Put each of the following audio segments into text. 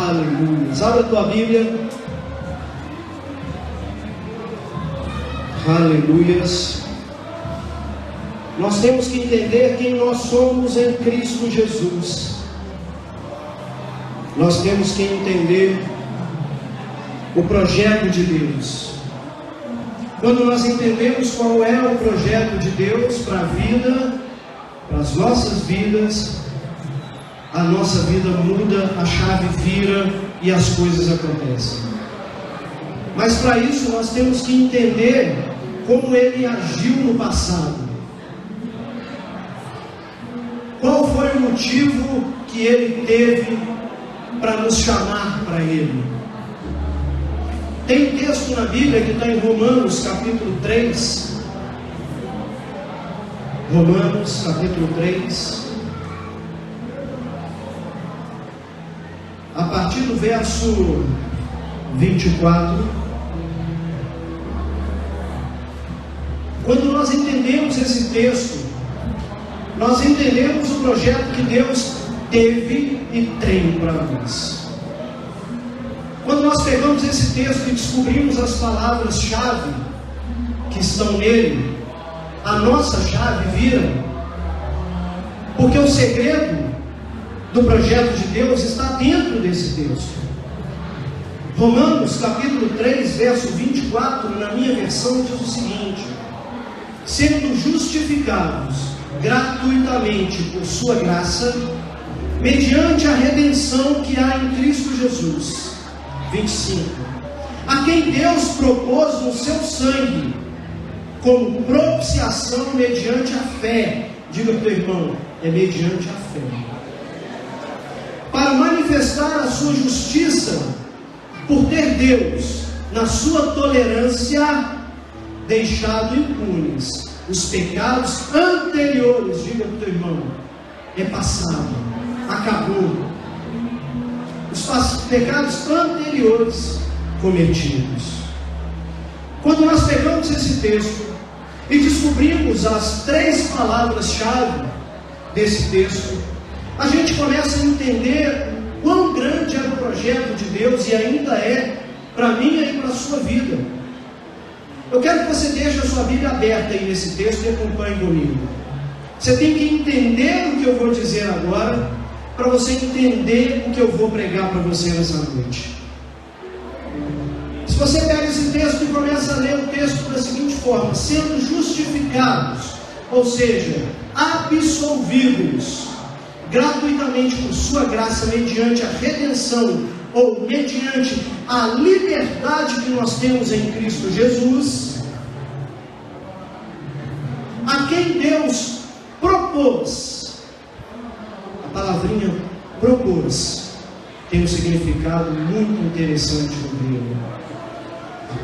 Aleluia. Abra a tua Bíblia. Aleluias. Nós temos que entender quem nós somos em Cristo Jesus. Nós temos que entender o projeto de Deus. Quando nós entendemos qual é o projeto de Deus para a vida, para as nossas vidas, a nossa vida muda, a chave vira e as coisas acontecem. Mas para isso nós temos que entender como Ele agiu no passado. Qual foi o motivo que Ele teve para nos chamar para Ele? Tem um texto na Bíblia que está em Romanos capítulo 3. Romanos capítulo 3. A partir do verso 24. Quando nós entendemos esse texto, nós entendemos o projeto que Deus teve e tem para nós. Quando nós pegamos esse texto e descobrimos as palavras-chave que estão nele, a nossa chave vira, porque o segredo do projeto de Deus está dentro desse texto. Romanos capítulo 3, verso 24, na minha versão diz o seguinte: sendo justificados gratuitamente por sua graça, mediante a redenção que há em Cristo Jesus. 25. A quem Deus propôs no seu sangue, como propiciação mediante a fé. Diga para o teu irmão, é mediante a fé. Para manifestar a sua justiça, por ter Deus, na sua tolerância, deixado impunes os pecados anteriores. Diga para o teu irmão, é passado, acabou. Os pecados anteriores cometidos. Quando nós pegamos esse texto e descobrimos as 3 palavras-chave desse texto, a gente começa a entender quão grande era o projeto de Deus, e ainda é, para mim e para a sua vida. Eu quero que você deixe a sua Bíblia aberta aí nesse texto e acompanhe comigo. Você tem que entender o que eu vou dizer agora, para você entender o que eu vou pregar para você nessa noite. Se você pega esse texto e começa a ler o texto da seguinte forma: sendo justificados, ou seja, absolvidos gratuitamente por sua graça, mediante a redenção, ou mediante a liberdade que nós temos em Cristo Jesus, a quem Deus propôs. A palavrinha propôs tem um significado muito interessante no grego.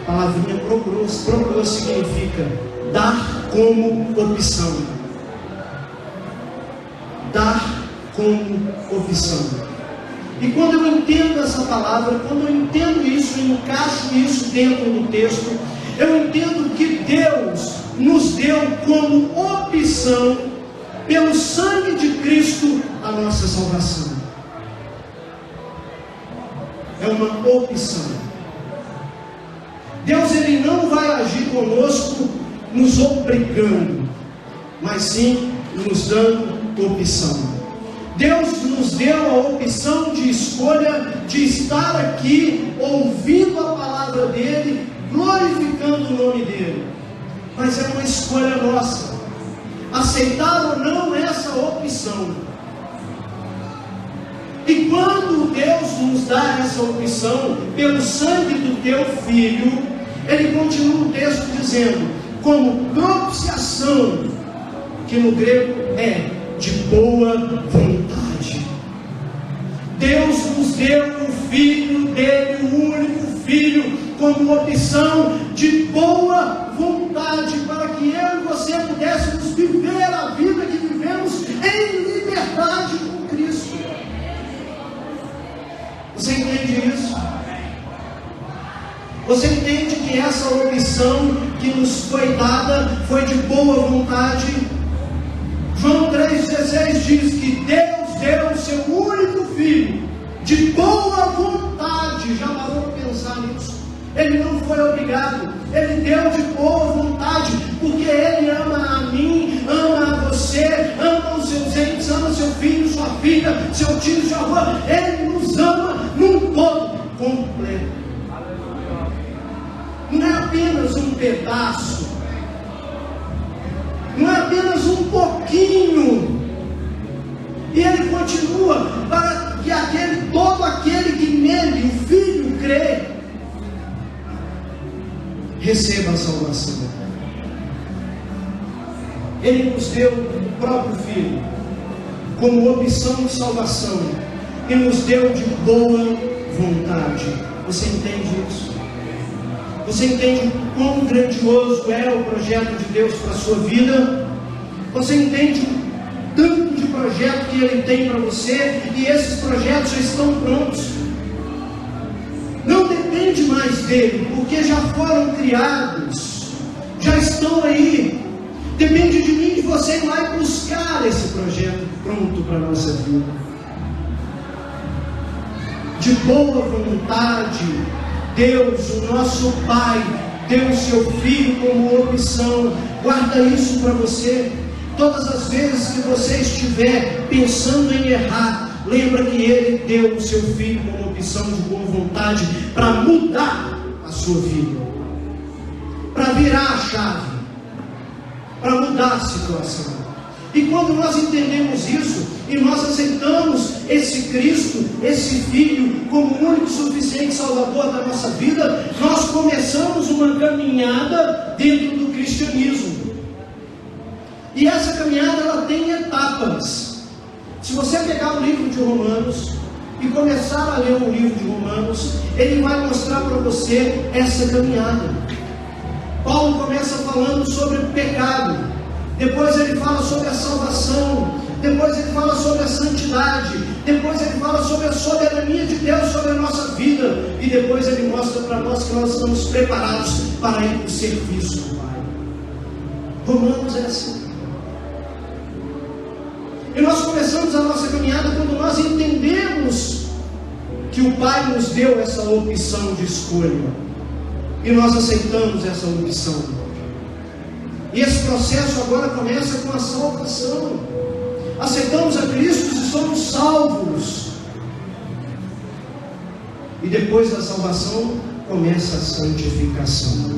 A palavrinha propôs significa dar como opção. Dar como opção. E quando eu entendo essa palavra, quando eu entendo isso e encaixo isso dentro do texto, eu entendo que Deus nos deu como opção, pelo sangue de Cristo, a nossa salvação. É uma opção. Deus, Ele não vai agir conosco nos obrigando, mas sim nos dando opção. Deus nos deu a opção de escolha de estar aqui, ouvindo a palavra dEle, glorificando o nome dEle. Mas é uma escolha nossa, aceitar ou não essa opção. E quando Deus nos dá essa opção, pelo sangue do teu Filho, Ele continua o texto dizendo, como propiciação, que no grego é de boa vontade. Deus nos deu o Filho dele, o único Filho, como opção de boa vontade, para que eu e você pudéssemos viver a vida que vivemos em liberdade com Cristo. Você entende isso? Você entende que essa opção que nos foi dada foi de boa vontade? João 3,16 diz que Deus deu o seu único Filho, de boa vontade. Já parou para pensar nisso? Ele não foi obrigado, Ele deu de boa vontade, porque Ele ama a mim, ama a você, ama os seus entes, ama seu filho, sua filha, seu tio, sua avó. Ele nos ama num todo completo. Não é apenas um pedaço, não é apenas um pouquinho. E Ele continua para que todo aquele que nele, o Filho, crê, receba a salvação. Ele nos deu o próprio Filho como opção de salvação e nos deu de boa vontade. Você entende isso? Você entende o quão grandioso é o projeto de Deus para a sua vida? Você entende o tanto de projeto que Ele tem para você? E esses projetos já estão prontos. Não depende mais dele, porque já foram criados, já estão aí. Depende de mim, de você ir lá e buscar esse projeto pronto para a nossa vida. De boa vontade, Deus, o nosso Pai, deu o seu Filho como opção. Guarda isso para você. Todas as vezes que você estiver pensando em errar, lembra que Ele deu o seu Filho como opção de boa vontade para mudar a sua vida, para virar a chave, para mudar a situação. E quando nós entendemos isso e nós aceitamos esse Cristo, esse Filho, como o único suficiente Salvador da nossa vida, nós começamos uma caminhada dentro do cristianismo. E essa caminhada ela tem etapas. Se você pegar o livro de Romanos e começar a ler o livro de Romanos, ele vai mostrar para você essa caminhada. Paulo começa falando sobre o pecado, depois ele fala sobre a salvação, depois ele fala sobre a santidade, depois ele fala sobre a soberania de Deus sobre a nossa vida, e depois ele mostra para nós que nós estamos preparados para ir para o serviço do Pai. Romanos é assim. E nós começamos a nossa caminhada quando nós entendemos que o Pai nos deu essa opção de escolha. E nós aceitamos essa opção. E esse processo agora começa com a salvação. Aceitamos a Cristo e somos salvos. E depois da salvação começa a santificação.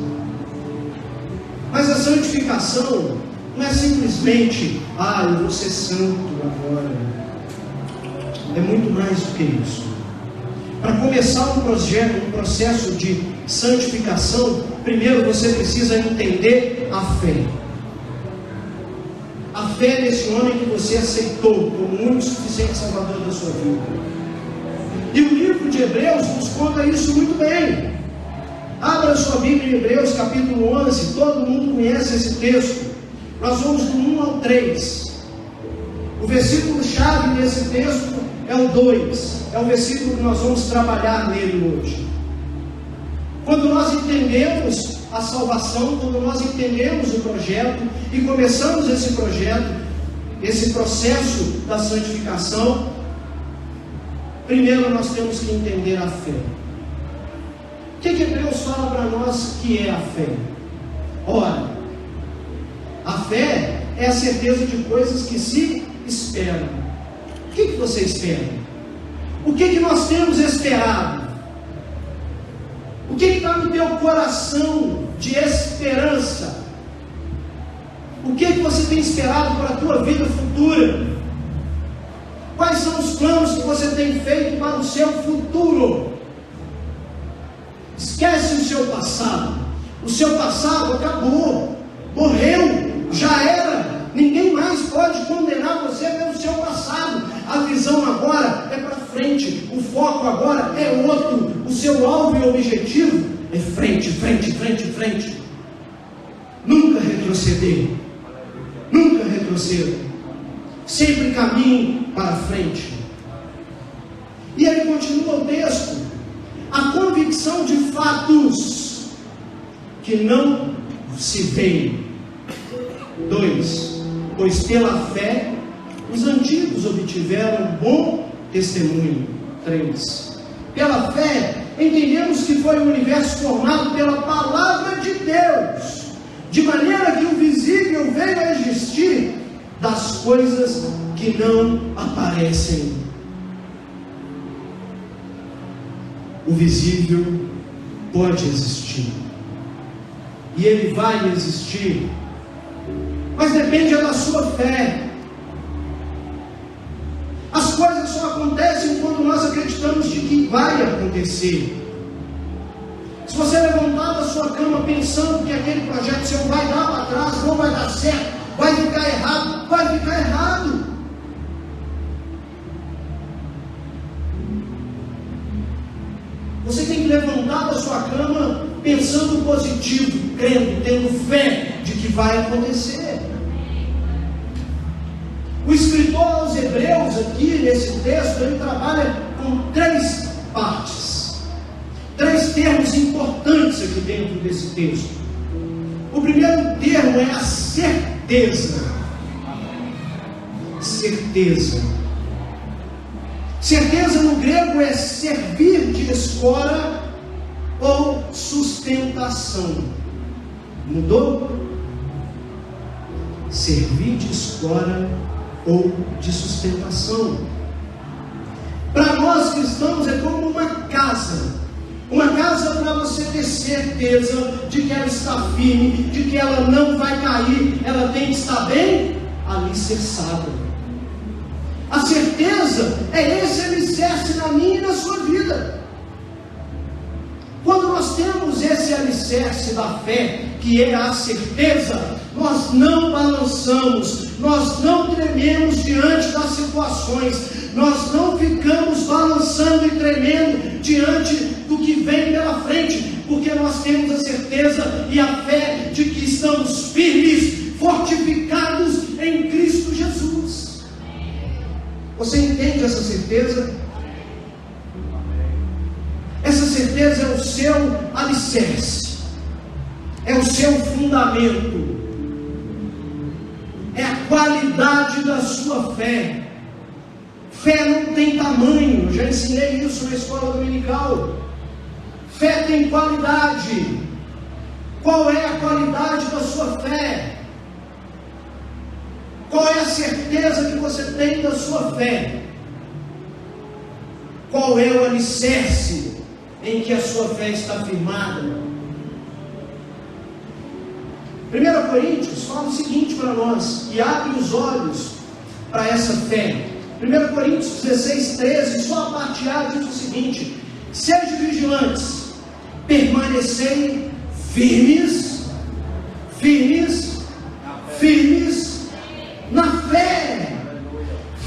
Mas a santificação não é simplesmente, eu vou ser santo agora. É muito mais do que isso. Para começar um processo de santificação, primeiro você precisa entender a fé. A fé desse homem que você aceitou como o único suficiente Salvador da sua vida. E o livro de Hebreus nos conta isso muito bem. Abra sua Bíblia em Hebreus capítulo 11, todo mundo conhece esse texto. Nós vamos do 1 ao 3. O versículo-chave desse texto é o 2. É o versículo que nós vamos trabalhar nele hoje. Quando nós entendemos a salvação, quando nós entendemos o projeto e começamos esse projeto, esse processo da santificação, primeiro nós temos que entender a fé. O que Hebreus fala para nós que é a fé? Ora, a fé é a certeza de coisas que se esperam. O que você espera? O que nós temos esperado? O que está no teu coração de esperança? O que você tem esperado para a tua vida futura? Quais são os planos que você tem feito para o seu futuro? Esquece o seu passado. O seu passado acabou, morreu, já era. Ninguém mais pode condenar você pelo seu passado. A visão agora é para frente. O foco agora é outro. O seu alvo e objetivo é frente, frente, frente, frente. Nunca retroceder. Nunca retroceda. Sempre caminhe para frente. E ele continua o texto. A convicção de fatos que não se veem. 2. Pois pela fé os antigos obtiveram bom testemunho. 3. Pela fé, entendemos que foi um universo formado pela palavra de Deus, de maneira que o visível veio a existir das coisas que não aparecem. O visível pode existir, e ele vai existir, mas depende da sua fé. As coisas só acontecem quando nós acreditamos de que vai acontecer. Se você levantar da sua cama pensando que aquele projeto seu vai dar para trás, não vai dar certo, vai ficar errado, vai ficar errado. Você tem que levantar da sua cama pensando positivo, crendo, tendo fé de que vai acontecer. O escritor aos Hebreus, aqui nesse texto, ele trabalha com 3 partes, 3 termos importantes aqui dentro desse texto. O primeiro termo é a certeza. Certeza. Certeza no grego é servir de escora ou sustentação. Mudou? Servir de escora ou de sustentação. Para nós cristãos é como uma casa. Uma casa para você ter certeza de que ela está firme, de que ela não vai cair, ela tem que estar bem alicerçada. A certeza é esse alicerce na minha e na sua vida. Quando nós temos esse alicerce da fé, que é a certeza, nós não balançamos, nós não trememos diante das situações, nós não ficamos balançando e tremendo diante do que vem pela frente, porque nós temos a certeza e a fé de que estamos firmes, fortificados em Cristo Jesus. Você entende essa certeza? Essa certeza é o seu alicerce, é o seu fundamento, é a qualidade da sua fé. Fé não tem tamanho, já ensinei isso na escola dominical. Fé tem qualidade. Qual é a qualidade da sua fé? Qual é a certeza que você tem da sua fé? Qual é o alicerce em que a sua fé está firmada? 1 Coríntios fala o seguinte para nós, e abre os olhos para essa fé. 1 Coríntios 16, 13, só a parte A diz o seguinte: sejam vigilantes, permanecei firmes na fé,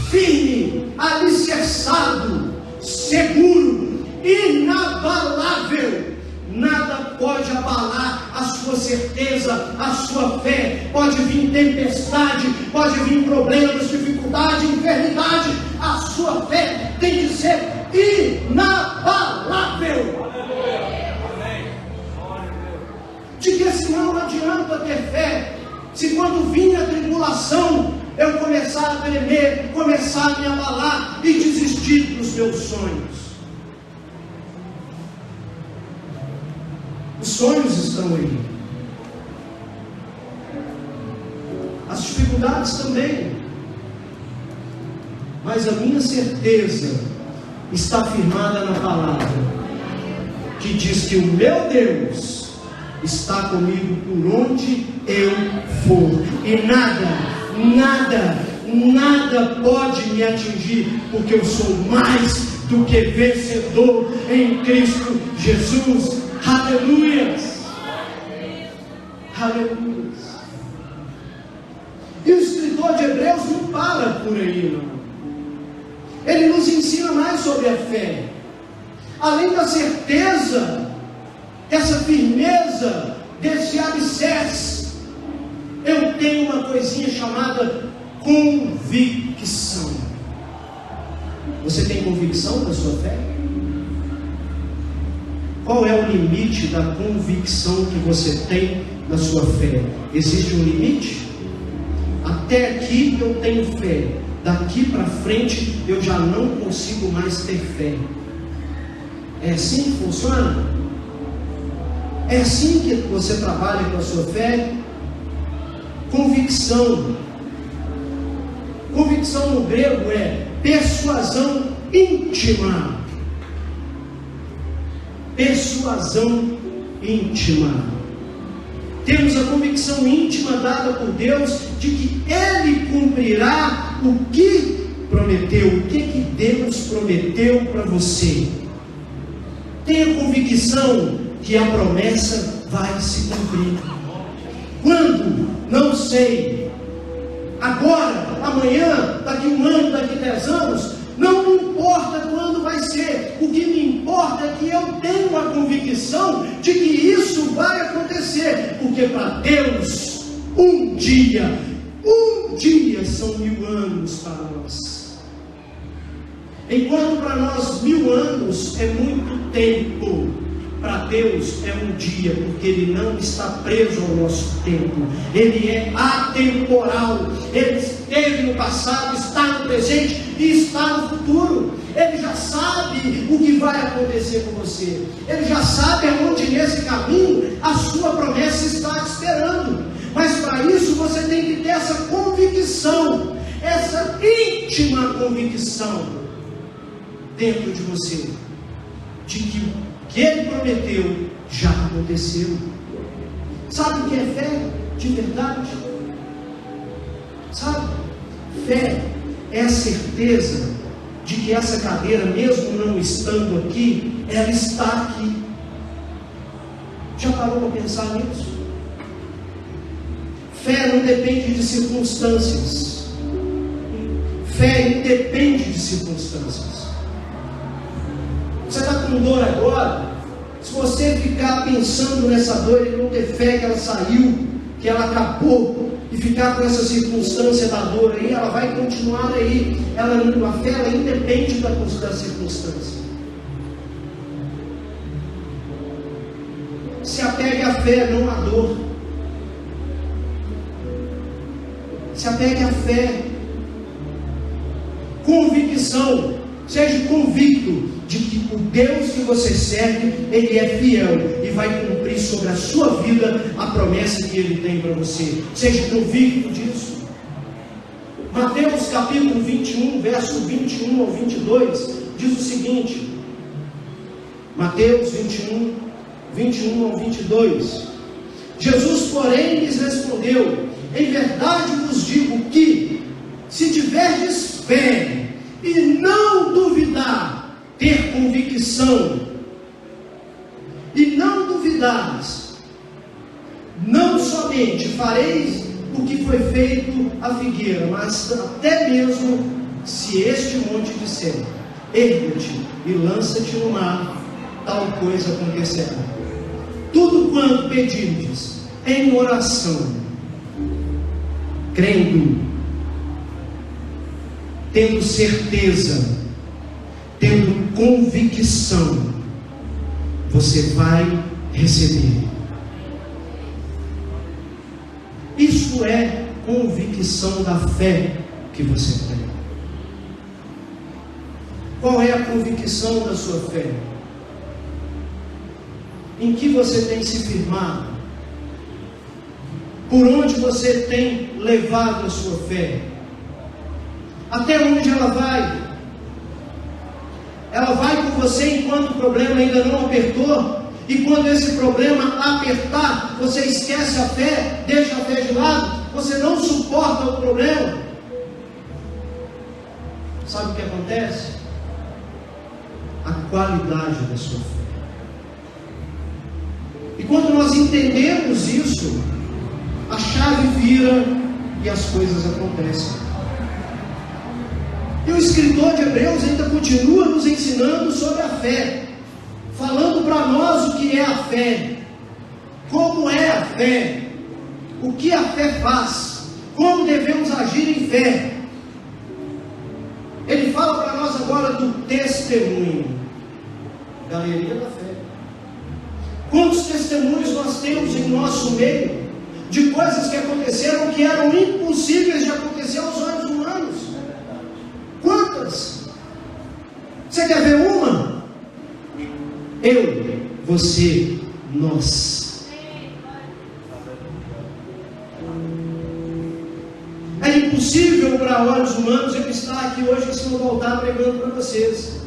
firme, alicerçado, seguro, inabalável. Nada pode abalar a sua certeza, a sua fé. Pode vir tempestade, pode vir problemas, dificuldade, enfermidade. A sua fé tem que ser inabalável. De que senão não adianta ter fé, se quando vir a tribulação eu começar a tremer, começar a me abalar e desistir dos meus sonhos. Os sonhos estão aí, as dificuldades também, mas a minha certeza está firmada na palavra, que diz que o meu Deus está comigo por onde eu for, e nada pode me atingir, porque eu sou mais do que vencedor em Cristo Jesus. Aleluias! Aleluias! E o escritor de Hebreus não para por aí, não. Ele nos ensina mais sobre a fé. Além da certeza, essa firmeza, desse alicerce, eu tenho uma coisinha chamada convicção. Você tem convicção da sua fé? Qual é o limite da convicção que você tem na sua fé? Existe um limite? Até aqui eu tenho fé, daqui para frente eu já não consigo mais ter fé. É assim que funciona? É assim que você trabalha com a sua fé? Convicção. Convicção no grego é persuasão íntima. Persuasão íntima. Temos a convicção íntima dada por Deus de que Ele cumprirá o que prometeu. O que Deus prometeu para você? Tenha convicção que a promessa vai se cumprir. Quando? Não sei. Agora, amanhã, daqui 1 ano, daqui 10 anos, não me importa quando vai ser. O que me importa é que eu tenho a convicção de que isso vai acontecer. Porque para Deus, um dia são 1000 anos para nós. Enquanto para nós 1000 anos é muito tempo, para Deus é um dia, porque Ele não está preso ao nosso tempo. Ele é atemporal. Ele esteve no passado, está no presente e está no futuro. Ele já sabe o que vai acontecer com você. Ele já sabe aonde nesse caminho a sua promessa está te esperando. Mas para isso você tem que ter essa convicção, essa íntima convicção dentro de você, de que o que Ele prometeu já aconteceu. Sabe o que é fé de verdade? Sabe? Fé é a certeza de que essa cadeira, mesmo não estando aqui, ela está aqui. Já parou para pensar nisso? Fé não depende de circunstâncias. Fé independe de circunstâncias. Você está com dor agora? Se você ficar pensando nessa dor e não ter fé que ela saiu, que ela acabou, e ficar com essa circunstância da dor aí, ela vai continuar aí. A fé ela independe da circunstância. Se apegue à fé, não à dor. Se apegue à fé. Convicção. Seja convicto de que o Deus que você serve, Ele é fiel e vai cumprir sobre a sua vida a promessa que Ele tem para você. Seja convicto disso. Mateus capítulo 21, verso 21 ao 22, diz o seguinte. Mateus 21, 21 ao 22. Jesus, porém, lhes respondeu: em verdade vos digo que, se tiverdes fé e não duvidar, ter convicção, e não duvidares, não somente fareis o que foi feito à figueira, mas até mesmo se este monte disser: ergue-te e lança-te no mar, tal coisa acontecerá. Tudo quanto pedirdes em oração, crendo, tendo certeza, tendo convicção, você vai receber. Isso é convicção da fé que você tem. Qual é a convicção da sua fé? Em que você tem se firmado? Por onde você tem levado a sua fé? Até onde ela vai? Ela vai com você enquanto o problema ainda não apertou. E quando esse problema apertar, você esquece a fé, deixa a fé de lado, você não suporta o problema. Sabe o que acontece? A qualidade da sua fé. E quando nós entendemos isso, a chave vira e as coisas acontecem. E o escritor de Hebreus ainda continua nos ensinando sobre a fé, falando para nós o que é a fé, como é a fé, o que a fé faz, como devemos agir em fé. Ele fala para nós agora do testemunho, galeria da fé. Quantos testemunhos nós temos em nosso meio de coisas que aconteceram que eram impossíveis de acontecer aos olhos humanos? Eu, você, nós. É impossível para olhos humanos eu estar aqui hoje em cima do altar pregando para vocês.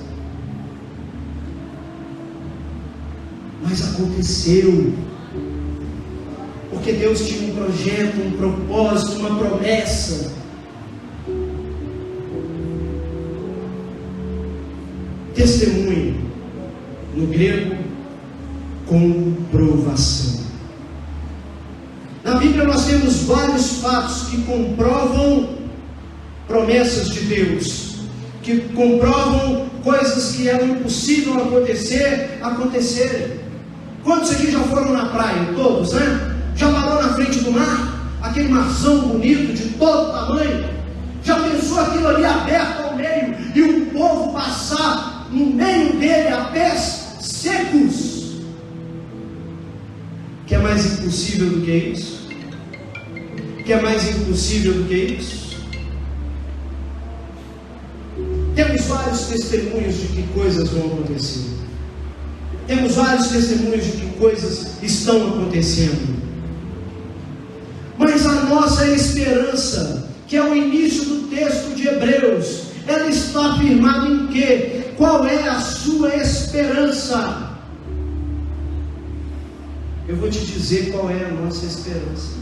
Mas aconteceu. Porque Deus tinha um projeto, um propósito, uma promessa. Testemunho, no grego, comprovação. Na Bíblia nós temos vários fatos que comprovam promessas de Deus, que comprovam coisas que eram impossíveis acontecerem. Quantos aqui já foram na praia? Todos, né? Já parou na frente do mar? Aquele marzão bonito, de todo tamanho? Já pensou aquilo ali aberto ao meio e o povo passar no meio dele a pés secos? Que é mais impossível do que isso? Que é mais impossível do que isso? Temos vários testemunhos de que coisas vão acontecer. Temos vários testemunhos de que coisas estão acontecendo. Mas a nossa esperança, que é o início do texto de Hebreus, ela está firmada em quê? Qual é a sua esperança? Eu vou te dizer qual é a nossa esperança.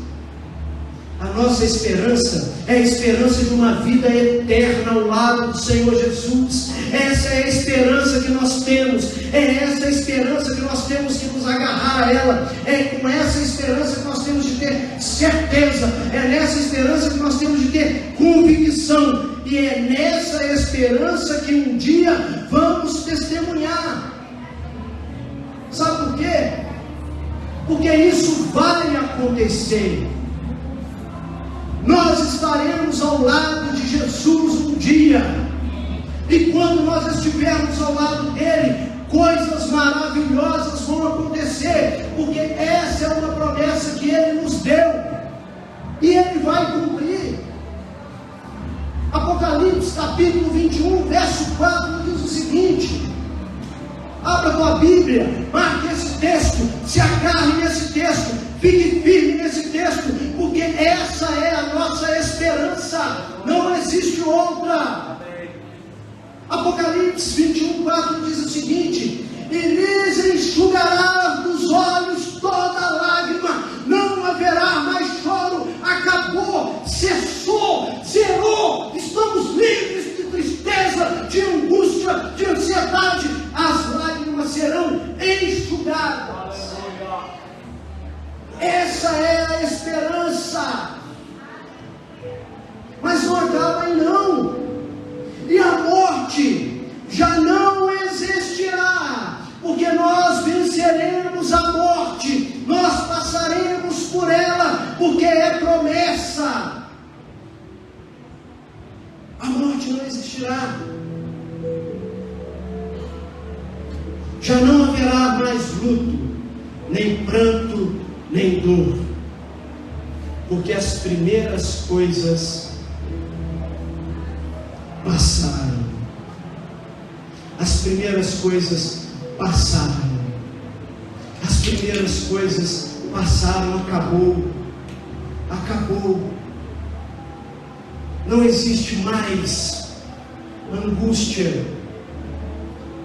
A nossa esperança é a esperança de uma vida eterna ao lado do Senhor Jesus. Essa é a esperança que nós temos. É essa a esperança que nós temos que nos agarrar a ela. É com essa esperança que nós temos de ter certeza. É nessa esperança que nós temos de ter convicção. E é nessa esperança que um dia vamos testemunhar. Sabe por quê? Porque isso vai acontecer. Nós estaremos ao lado de Jesus um dia. E quando nós estivermos ao lado dele, coisas maravilhosas vão acontecer. Porque essa é uma promessa que ele nos deu. E ele vai cumprir. Apocalipse capítulo 21, verso 4 diz o seguinte. Abra a tua Bíblia, marque esse texto, se agarre nesse texto, fique firme nesse texto, porque essa é a nossa esperança, não existe outra. Apocalipse 21, 4 diz o seguinte: e lhes enxugará dos olhos toda lágrima, não haverá mais choro, acabou, cessou, zerou, estamos livres de tristeza, de angústia, de ansiedade, as lágrimas serão enxugadas. Essa é a esperança. Mas não acaba aí não. E a morte já não existirá, porque nós venceremos a morte, nós passaremos por ela, porque é promessa. A morte não existirá. Já não haverá mais luto, nem pranto, nem dor, porque as primeiras coisas passaram. As primeiras coisas passaram. As primeiras coisas passaram, acabou. Acabou. Não existe mais angústia.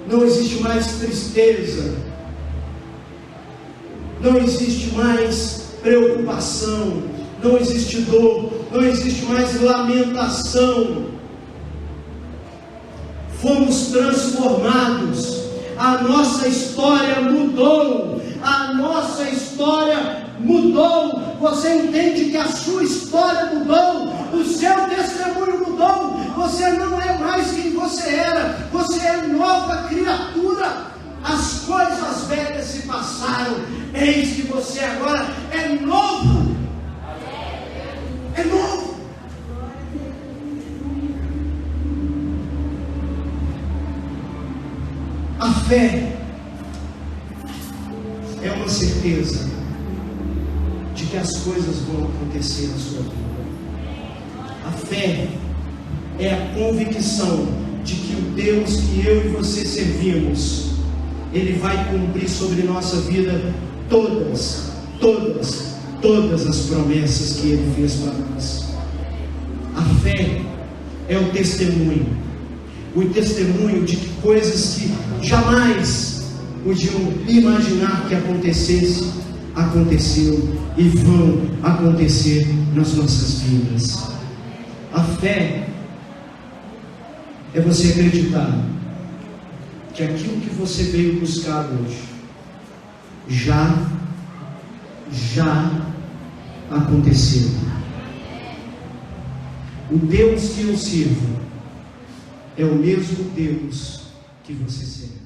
Não existe mais tristeza. Não existe mais preocupação. Não existe dor. Não existe mais lamentação. Fomos transformados. A nossa história mudou. A nossa história mudou. Você entende que a sua história mudou? O seu testemunho mudou. Você não é mais quem você era. Você é nova criatura. As coisas velhas se passaram. Eis que você agora é novo. É novo. A fé é uma certeza de que as coisas vão acontecer na sua vida. A fé é a convicção de que o Deus que eu e você servimos Ele vai cumprir sobre nossa vida todas as promessas que Ele fez para nós. A fé é o testemunho de coisas que jamais podiam imaginar que acontecesse, aconteceu e vão acontecer nas nossas vidas. A fé é você acreditar que aquilo que você veio buscar hoje já aconteceu. O Deus que eu sirvo é o mesmo Deus que você serve.